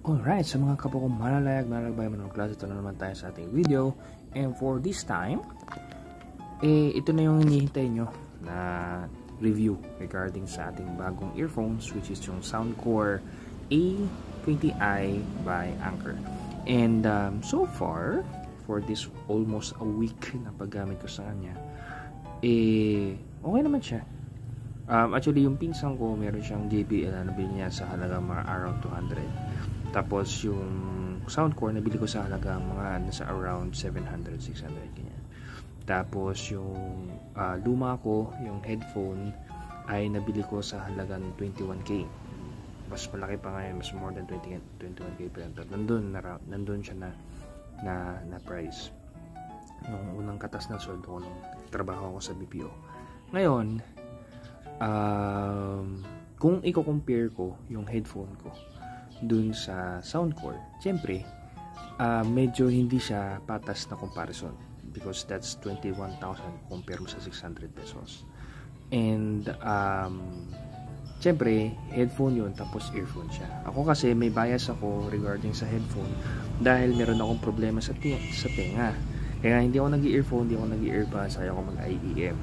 Alright, sa mga kapwa kong malalayag manong klase, ito na naman tayo sa ating video. And for this time, ito na yung hinihintay nyo na review regarding sa ating bagong earphones, which is yung Soundcore A20i by Anker. And so far, for this almost a week na paggamit ko sa kanya, okay naman siya. Actually, yung pinsan ko, meron siyang JBL na nabili niya sa halagang mga around 200. Tapos yung Soundcore nabili ko sa halagang mga nasa around 700, 600 ganyan. Tapos yung luma ko, yung headphone ay nabili ko sa halagang 21k. Mas malaki pa ngayon, mas more than 21k pa lang. Nandun siya na price. Yung unang katas ng sweldo ko nung trabaho ko sa BPO. Ngayon, kung i-compare ko yung headphone ko dun sa Soundcore, siyempre medyo hindi siya patas na comparison because that's 21,000 compare mo sa 600 pesos. And siyempre headphone yun tapos earphone siya. Ako kasi may bias ako regarding sa headphone dahil meron akong problema sa tenga. Kaya hindi ako nag-earphone, hindi ako nag-earbuds, ayaw ko mag-IEM.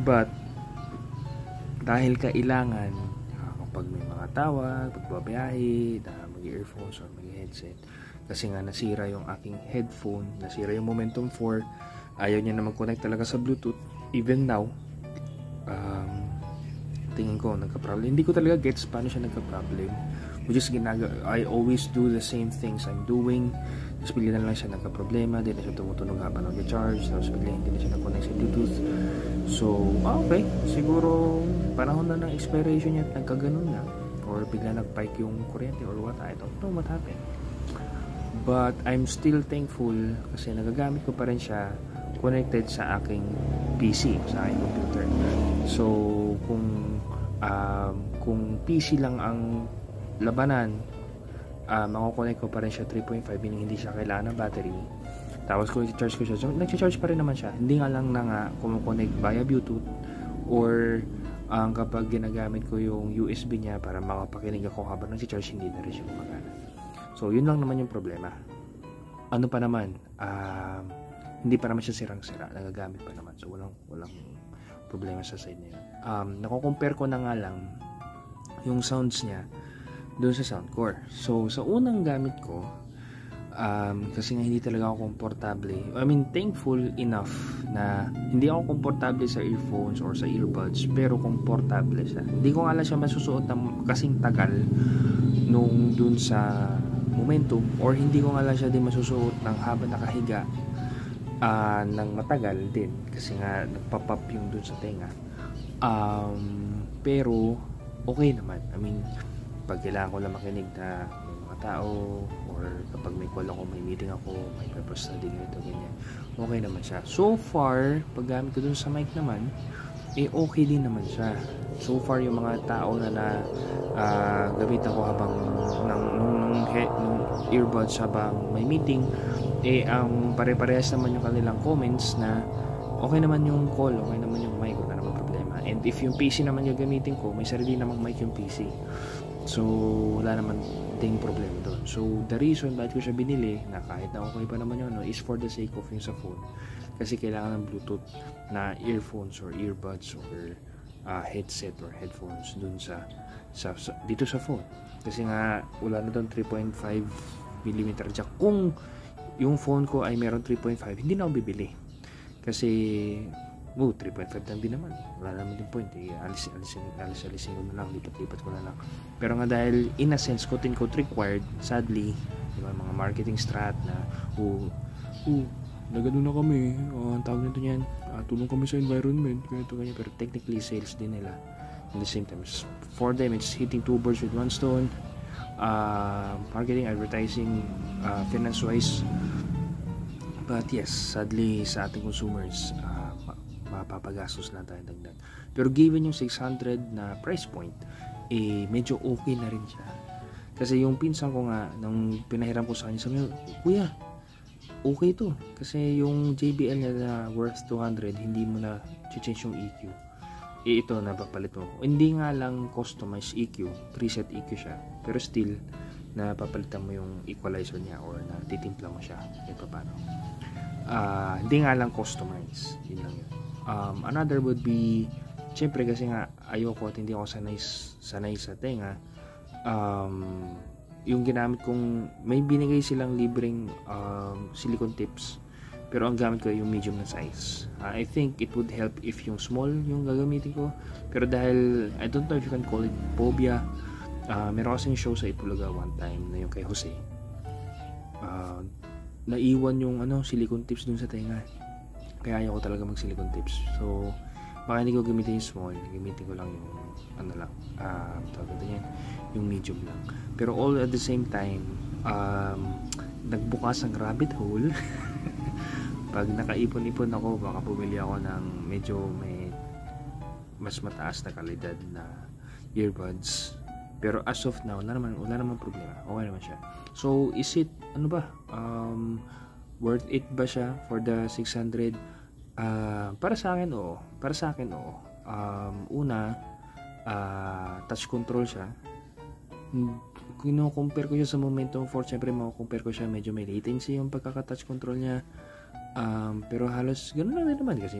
But dahil kailangan kapag may mga tawag, pagbabiyahe, mag-earphones or mag-headset, kasi nga nasira yung aking headphone, nasira yung Momentum 4, ayaw niya na mag-connect talaga sa Bluetooth. Even now, tingin ko nagka-problem. Hindi ko talaga gets paano siya nagka-problem, which is I always do the same things I'm doing. Tapos bigla na lang siya nagka-problema, di na siya tumutunog habang nag-charge, tapos bigla hindi na siya nag-connect sa Bluetooth. So, okay, siguro panahon na ng expiration niya at nagkaganon na, or bigla nag-spike yung kuryente or what, I don't know what happened. But I'm still thankful kasi nagagamit ko pa rin siya connected sa aking PC, sa aking computer. So, kung PC lang ang labanan, mako-connect ko pa rin siya 3.5, meaning hindi siya kailangan ng battery. Tapos kung i-charge ko siya, so nag-charge pa rin naman siya. Hindi nga lang na kumukonect via Bluetooth or kapag ginagamit ko yung USB niya para makapakinig ako habang nag-charge, hindi na rin siya gumagana. So yun lang naman yung problema. Ano pa naman, hindi pa naman siya sirang-sira, nagagamit pa naman. So walang problema sa side na yun. Nako-compare ko na nga lang yung sounds niya doon sa Soundcore. So sa unang gamit ko, kasi nga hindi talaga ako komportable. Thankful enough na hindi ako komportable sa earphones or sa earbuds, pero komportable siya. Hindi ko nga lang siya masusuot ng kasing tagal nung dun sa Momentum, or hindi ko nga lang siya din masusuot ng habang nakahiga ng matagal din kasi nga nagpa-pop yung dun sa tenga. Pero okay naman. Pag kailangan ko lang makinig na may mga tao, or kapag may call ako, may meeting ako, may purpose study, ganito, ganyan, okay naman siya. So far, pag gamit ko dun sa mic naman, okay din naman siya. So far, yung mga tao na gamitan ko habang nung earbuds habang may meeting, ang pare-parehas naman yung kanilang comments na okay naman yung call, okay naman yung mic, wala naman problema. And if yung PC naman yung gamitin ko, may sarili namang mic yung PC. So, wala naman ding problema doon. So, the reason bakit ko siya binili, na kahit na okay pa naman yun, is for the sake of yung sa phone. Kasi kailangan ng Bluetooth na earphones or earbuds or headset or headphones dun dito sa phone. Kasi nga, wala na doon 3.5mm jack. Kung yung phone ko ay meron 3.5, hindi na ako bibili. Kasi 3.5 lang din naman, wala naman din point, alisin ko na lang, lipat ko na lang. Pero nga dahil in a sense quote required, sadly, diba, mga marketing strat na nagano na kami, ang tawag nito niyan, tulong kami sa environment, ganito ganyan, pero technically sales din nila. At the same time, for them it's hitting two birds with one stone. Marketing, advertising, finance wise. But yes, sadly sa ating consumers, mapapagastos lang tayo dagdag. Pero given yung 600 na price point, medyo okay na rin siya. Kasi yung pinsan ko nga, nung pinahiram ko sa kanya, sabi niya, kuya, okay to. Kasi yung JBL niya na worth 200, hindi mo na change yung EQ. Ito, napapalit mo. Hindi nga lang customized EQ, preset EQ siya. Pero still, na papalitan mo yung equalizer niya or na titimpla mo siya kahit paano. Hindi nga lang customize, yun lang yun. Another would be, syempre kasi nga ayoko at hindi ako sanay sa tenga, yung ginamit kong, may binigay silang libreng silicone tips, pero ang gamit ko yung medium na size. I think it would help if yung small yung gagamitin ko, pero dahil I don't know if you can call it phobia, meron kasing show sa Itbulaga one time na yung kay Jose, naiwan yung silicone tips dun sa tenga, kaya ayaw ko talaga mag silicone tips. So baka hindi ko gamitin yung small, gamitin ko lang yung yung medium lang. Pero all at the same time, nagbukas ang rabbit hole. Pag nakaipon-ipon ako, baka bumili ako ng medyo may mas mataas na kalidad na earbuds. Pero as of now, wala naman problema. Okay naman siya. So, is it, worth it ba siya for the 600? Para sa akin, oo. Una, touch control siya. Kino-compare ko siya sa Momentum 4, syempre mako-compare ko siya, medyo may latency yung pagkaka-touch control niya. Pero halos ganoon lang din naman kasi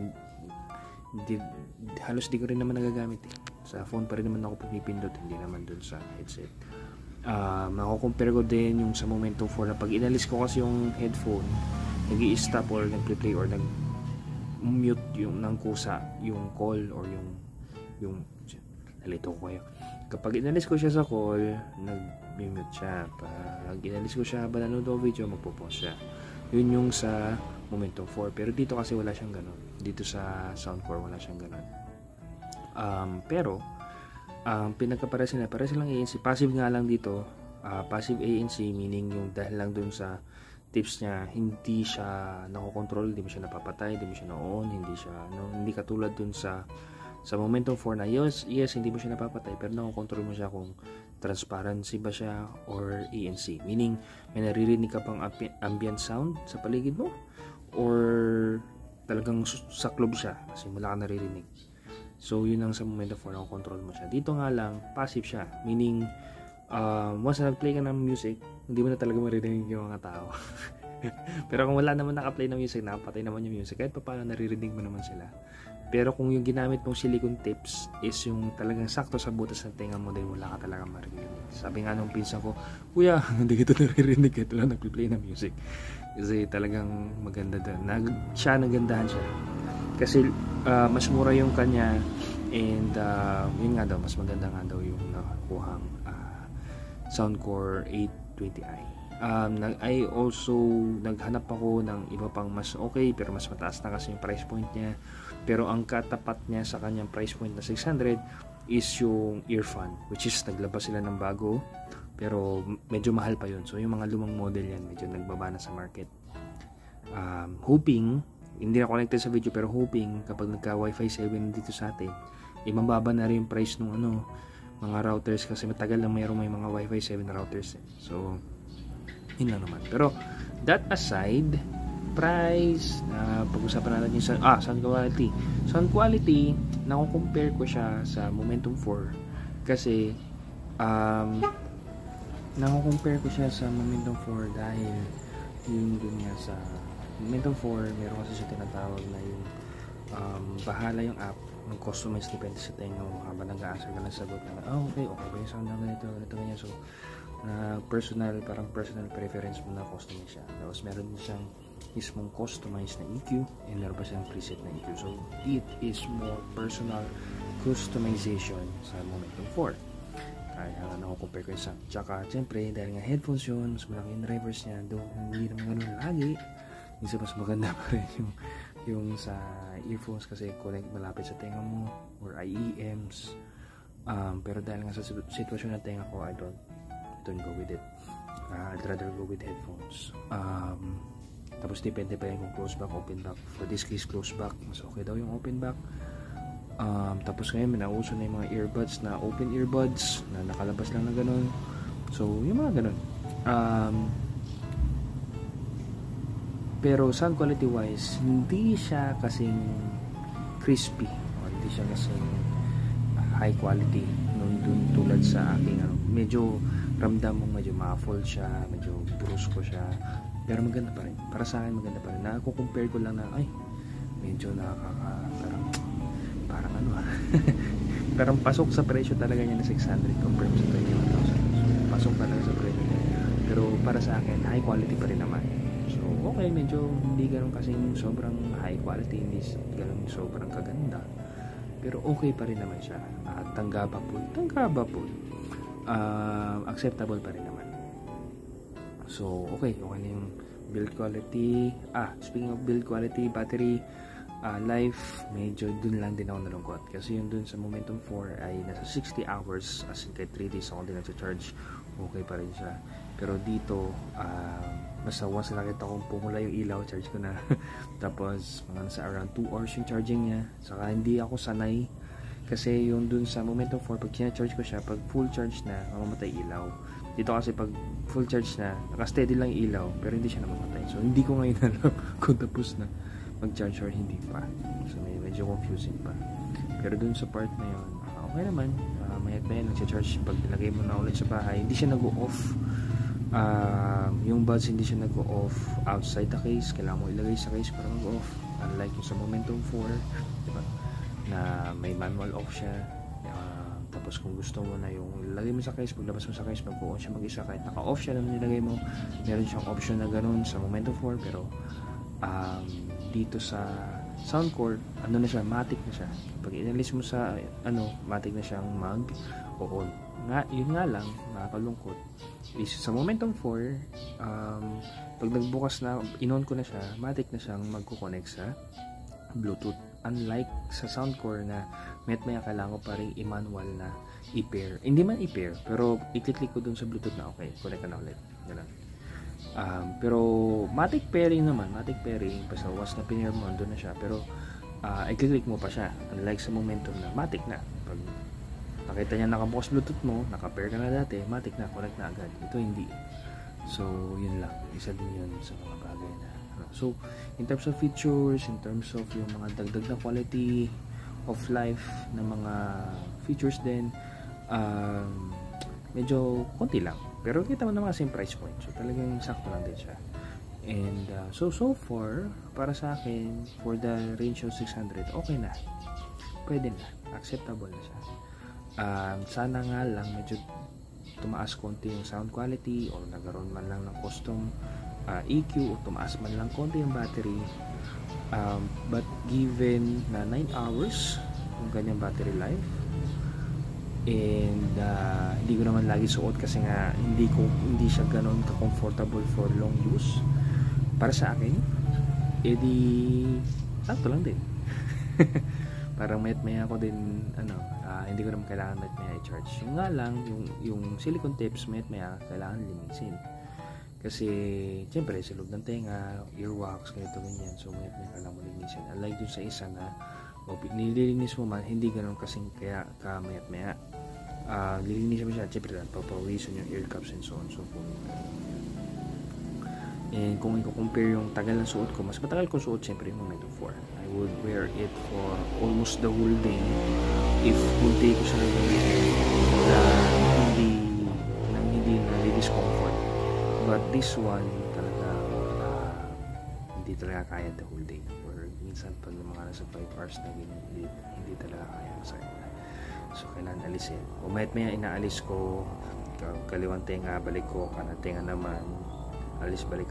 halos di ko rin naman nagagamit eh. Sa phone pa rin naman ako pumipindot, hindi naman dun sa headset. Mako-compare ko din yung sa Momentum 4 na pag inalis ko kasi yung headphone, nag-i-stop or nag-play or nag-mute yung ng kusa, yung call or yung nalito ko kayo. Kapag inalis ko siya sa call, nag-mute siya. Pag inalis ko siya ba nanonood o video, magpo-pause siya. Yun yung sa Momentum 4. Pero dito kasi wala siyang ganun. Dito sa Soundcore wala siyang ganun. Pero pinagkapares sila, pares lang ANC. Passive nga lang dito. Passive ANC meaning yung dahil lang dun sa tips niya, hindi siya nakokontrol, hindi mo siya napapatay, hindi mo siya na-on, hindi katulad dun sa Momentum 4 na yes, hindi mo siya napapatay, pero nakokontrol mo siya kung transparency ba siya or ANC. Meaning, may naririnig ka pang ambient sound sa paligid mo or talagang saklob siya kasi wala ka naririnig. So, yun ang sa Momentum 4 na control mo siya. Dito nga lang, passive siya. Meaning, once na nag-play ka ng music, hindi mo na talaga maririnig yung mga tao. Pero kung wala naman naka-play ng music, nakapatay naman yung music, kahit pa paano naririnig mo naman sila. Pero kung yung ginamit mong silicone tips is yung talagang sakto sa butas ng tenga mo, dahil wala ka talaga maririnig. Sabi nga nung pinsan ko, kuya, hindi kita naririnig kahit wala nag-play ng music. Kasi talagang maganda doon. Nagandahan siya. Kasi mas mura yung kanya and yun nga daw, mas maganda nga daw yung nakuhang Soundcore 820i. I also naghanap ako ng iba pang mas okay pero mas mataas na kasi yung price point niya. Pero ang katapat niya sa kanyang price point na 600 is yung earphone, which is naglabas sila ng bago pero medyo mahal pa yun. So yung mga lumang model yan medyo nagbaba na sa market. Hoping, hindi na connected sa video pero hoping kapag nagka Wi-Fi 7 dito sa atin, mababa na rin yung price ng mga routers kasi matagal na may mga Wi-Fi 7 routers. So yun lang naman. Pero that aside, price, pag-usapan natin yung sound quality. Sound quality, nako-compare ko siya sa Momentum 4 kasi nako-compare ko siya sa Momentum 4 dahil yung dun nga sa Momentum 4, meron kasi siya tinatawag na yung bahala yung app, mag-customize depende sa tenga mo habang nag-a-answer ka ng sagot na okay ba yung sound na ganito, ganyan. So parang personal preference mo na customize siya. Tapos meron din siyang mismong customized na EQ and meron pa siyang preset na EQ. So it is more personal customization sa Momentum 4. Kaya nako-compare ko yung sound. Tsaka syempre dahil nga headphones yun, mas malaki yung drivers niya, hindi naman ganun lagi. Minsan mas maganda pa rin yung sa earphones kasi connect malapit sa tenga mo or IEMs. Pero dahil nga sa sitwasyon ng tenga ko, I don't go with it. I'd rather go with headphones. Tapos depende pa rin kung close back, open back. For this case, close back. Mas okay daw yung open back. Tapos ngayon, may nauso na yung mga earbuds na open earbuds na nakalabas lang na ganun. So, yung mga ganun. Pero sound quality wise, hindi siya kasing crispy. O, hindi siya kasing high quality dun tulad sa aking medyo ramdam mong medyo muffled siya, medyo brusco siya, pero maganda pa rin. Para sa akin maganda pa rin. Compare ko lang na ay medyo parang ano parang pasok sa presyo talaga niya na 600 compared sa 21,000. So, pasok talaga sa presyo niya. Pero para sa akin, high quality pa rin naman. So, okay, medyo hindi ganun kasing sobrang high quality, hindi ganun sobrang kaganda. Pero okay pa rin naman siya. Tanggapable. Acceptable pa rin naman. So, okay na yung build quality. Speaking of build quality, battery life, medyo dun lang din ako nalungkot. Kasi yung dun sa Momentum 4 ay nasa 60 hours, as in kahit 3 days ako din nag-charge, okay pa rin siya. Pero dito, basta once nakita kong pumula yung ilaw, charge ko na. Tapos, mga nasa around 2 hours yung charging niya. Saka hindi ako sanay. Kasi yung dun sa Momentum 4, pag charge ko siya, pag full charge na, mamamatay ilaw. Dito kasi pag full charge na, naka-steady lang yung ilaw, pero hindi siya namamatay. So, hindi ko ngayon alam kung tapos na mag-charge or hindi pa. So, medyo confusing pa. Pero dun sa part na yun, okay naman. Mayat-maya nag-charge. Pag nilagay mo na ulit sa bahay, hindi siya nag-o-off. Yung buds hindi siya nag-o-off outside the case. Kailangan mo ilagay sa case para mag-off. Unlike yung sa Momentum 4, diba? Na may manual off siya. Tapos kung gusto mo na yung ilagay mo sa case, paglabas mo sa case, mag-o-on siya mag-isa. Kahit naka-off siya na nilagay mo, meron siyang option na ganun sa Momentum 4. Pero dito sa Soundcore, ano na siya, matic na siya. Pag inalis mo sa matic na siyang mag-o-on. Yun nga lang, nakakalungkot is sa Momentum 4, pag nagbukas na, in-on ko na siya, matic na siyang magko-connect sa Bluetooth. Unlike sa Soundcore na maya kailangan ko pa rin i-manual na i-pair. Hindi man i-pair, pero i-click ko dun sa Bluetooth na okay, connect ka na ulit. Ganun. Pero matic pairing, basta once na pinir mo, doon na siya. Pero i-click mo pa siya. Unlike sa Momentum na matic na. Pag nakita niya nakabukas Bluetooth mo, naka-pair ka na dati, matic na, connect na agad. Ito hindi. So, yun lang. Isa din yun sa mga bagay na. So, in terms of features, in terms of yung mga dagdag na quality of life na mga features din, medyo konti lang. Pero kita mo naman kasi yung price point. So, talagang sakto lang din siya. And, so far, para sa akin, for the range of 600, okay na. Pwede na. Acceptable na siya. Sana nga lang, medyo tumaas konti yung sound quality o nagkaroon man lang ng custom EQ o tumaas man lang konti yung battery. But given na 9 hours yung kanyang battery life, and hindi ko naman lagi suot kasi nga hindi siya ganoon ka-comfortable for long use. Para sa akin, edi sakto lang din. Parang maya ako din hindi ko naman kailangan maya i-charge. Yung nga lang, yung silicone tips maya kailangan linisin. Kasi siyempre sa loob ng tenga, earwax, ganito ganyan. So maya kailangan mo linisin. Unlike dun sa isa na nililinis mo man, hindi ganoon kasing kaya ka maya lilinisin mo siya, siyempre papawisan yung ear cups and so on so forth. And kung i-compare yung tagal ng suot ko, mas matagal ko suot siyempre yung Momentum 4. I would wear it for almost the whole day if whole day ko siya na hindi discomfort. But this one talaga hindi talaga kaya the whole day, or minsan pag mga nasa 5 hours na hindi talaga kaya sa akin. So, kailangan alisin. O maya inaalis ko, kaliwang tenga, balik ko, kanan tenga naman, alis balik.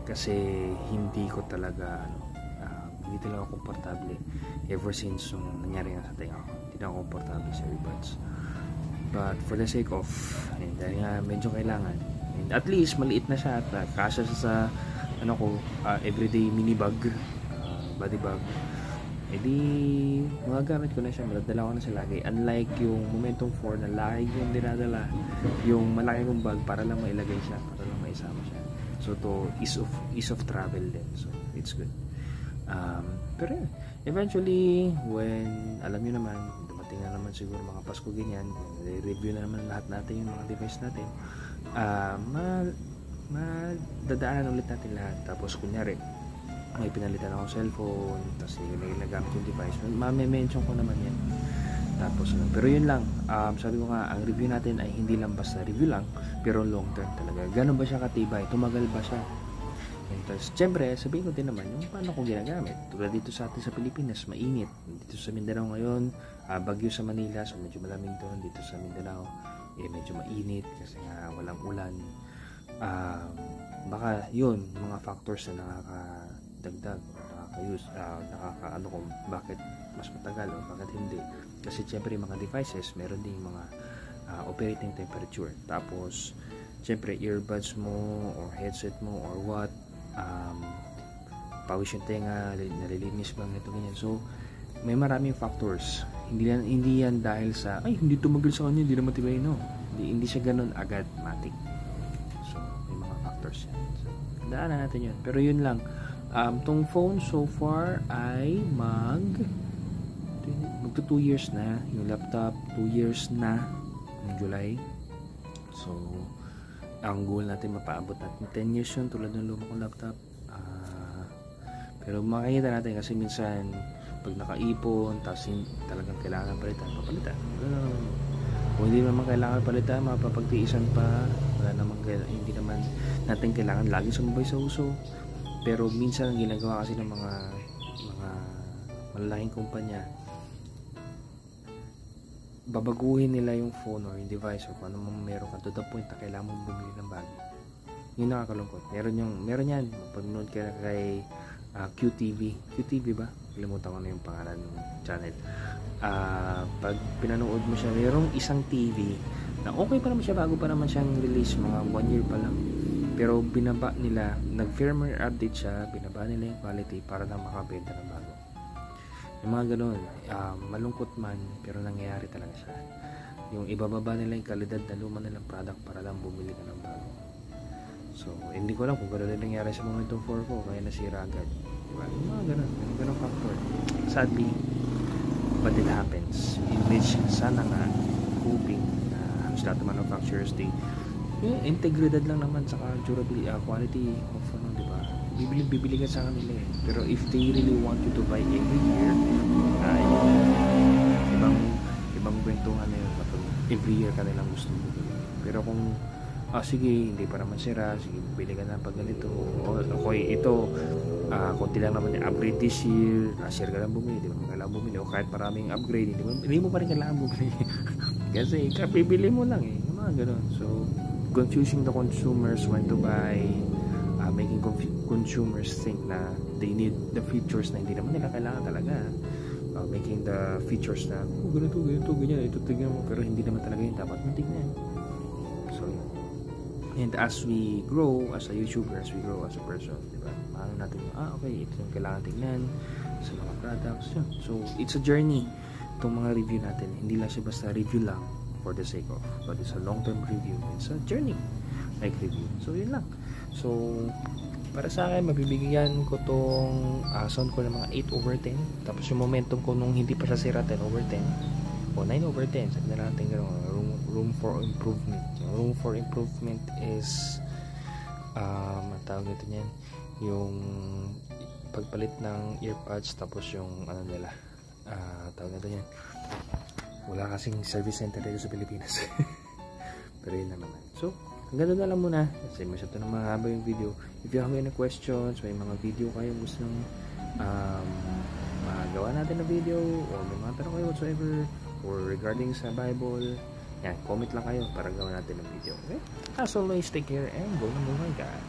Kasi hindi ko talaga, hindi talaga komportable ever since yung nangyari nga sa tenga ko. Hindi na ako komportable sa earbuds. But for the sake of, dahil nga medyo kailangan, and at least maliit na siya at kasya sa everyday mini bag, body bag. Magagamit ko na siya, madadala ko na siya lagi. Unlike yung Momentum 4 na lagi yung dinadala yung malaki kong bag para lang mailagay siya, para lang maisama siya. So to ease of travel din. So it's good. Pero eventually, when alam nyo naman, dumating na naman siguro mga Pasko ganyan, review na naman lahat natin yung mga device natin, madadaanan ulit natin lahat. Tapos kunyari may pinalitan akong cellphone, tapos nagamit yung device, ma-mention ko naman yan. Tapos pero yun lang, sabi ko nga, ang review natin ay hindi lang basta review lang, pero long term talaga. Gano'n ba siya katibay? Tumagal ba siya? And tapos, syempre, sabihin ko din naman yung paano ko ginagamit. Tulad dito sa atin sa Pilipinas, mainit. Dito sa Mindanao ngayon, bagyo sa Manila, so medyo malamig doon. Dito sa Mindanao, medyo mainit kasi nga walang ulan. Baka yun, mga factors na nakakadagdag o nakakaano kung bakit mas matagal o bakit hindi. Kasi syempre yung mga devices, meron din mga operating temperature. Tapos, syempre, earbuds mo or headset mo or what, pawis yung tenga, nalilinis ba, ito ganyan. So, may maraming factors. Hindi yan dahil sa, ay, hindi tumagal sa kanya, hindi naman tibay, no. Hindi siya ganun agad, matik. So, may mga factors yan. So, daanan natin yun. Pero yun lang, tong phone so far ay magto 2 years na. Yung laptop, 2 years na ng July. So, ang goal natin mapaabot natin 10 years yun tulad ng luma kong laptop. Pero makikita natin kasi minsan pag nakaipon tapos talagang kailangan papalitan. Kung hindi naman kailangan palitan, mapapagtiisan pa. Hindi naman natin kailangan lagi sumabay sa uso. Pero minsan ang ginagawa kasi ng mga malalaking kumpanya, babaguhin nila yung phone or yung device or kung ano meron ka to the point na kailangan mong bumili ng bago. Yun nakakalungkot. Meron yan. Pag-nood ka kay QTV ba? Kalimutan ko na yung pangalan ng channel. Pag pinanood mo siya, merong isang TV na okay pa naman siya, bago pa naman siyang release, mga 1 year pa lang. Pero binaba nila, nag-firmware update siya, binaba nila yung quality para lang makabenta ng bago. Yung mga ganun, malungkot man, pero nangyayari talaga siya. Yung ibababa nila yung kalidad na luma nilang product para lang bumili ka ng bago. So, hindi ko alam kung gano'n din nangyari sa Momentum 4 ko, kaya nasira agad. Diba? Yung mga ganun factor. Sadly, but it happens. In which, sana nga, hoping na halos lahat ng manufacturers, yung integridad lang naman sa durability, quality of diba? Bibili ka sa kanila eh. Pero if they really want you to buy every year, ibang kwentuhan na yun. Every year ka nilang gusto bumili. Pero kung sige, hindi pa naman sira, sige, bili ka na pag ganito, okay, ito konti lang naman yung upgrade this year, last year ka lang bumili, di ba kailangan bumili, o kahit maraming upgrade, hindi mo pa rin kailangan bumili kasi kapibili mo lang eh, yung mga ganun. So, confusing the consumers when to buy, making consumers think na they need the features na hindi naman nila kailangan talaga, making the features na ganito, ganyan, ito tignan mo, pero hindi naman talaga yung dapat mo tignan. So, and as we grow as a YouTuber, as we grow as a person, diba, paano natin okay, ito yung kailangan tignan sa mga products yun. So, it's a journey itong mga review natin. Hindi lang siya basta review lang for the sake of, but it's a long-term review. It's a journey like review. So, yun lang. So, para sa akin, mabibigyan ko tong sound ko ng mga 8/10. Tapos yung momentum ko nung hindi pa siya sira, 10/10 o 9/10. Sabi na natin room for improvement. Yung room for improvement is tawag nito niyan, yung pagpalit ng earbuds, tapos yung nila, tawag nito niyan, wala kasing service center dito sa Pilipinas. Pero yun naman. So, hanggang doon na lang muna kasi masyado na mahaba yung video. If you have any questions, may mga video kayo gusto nang magawa natin na video, or may mga tanong kayo whatsoever, or regarding sa Bible, yan, comment lang kayo para gawa natin ng video. Okay? As always, take care and go, my God.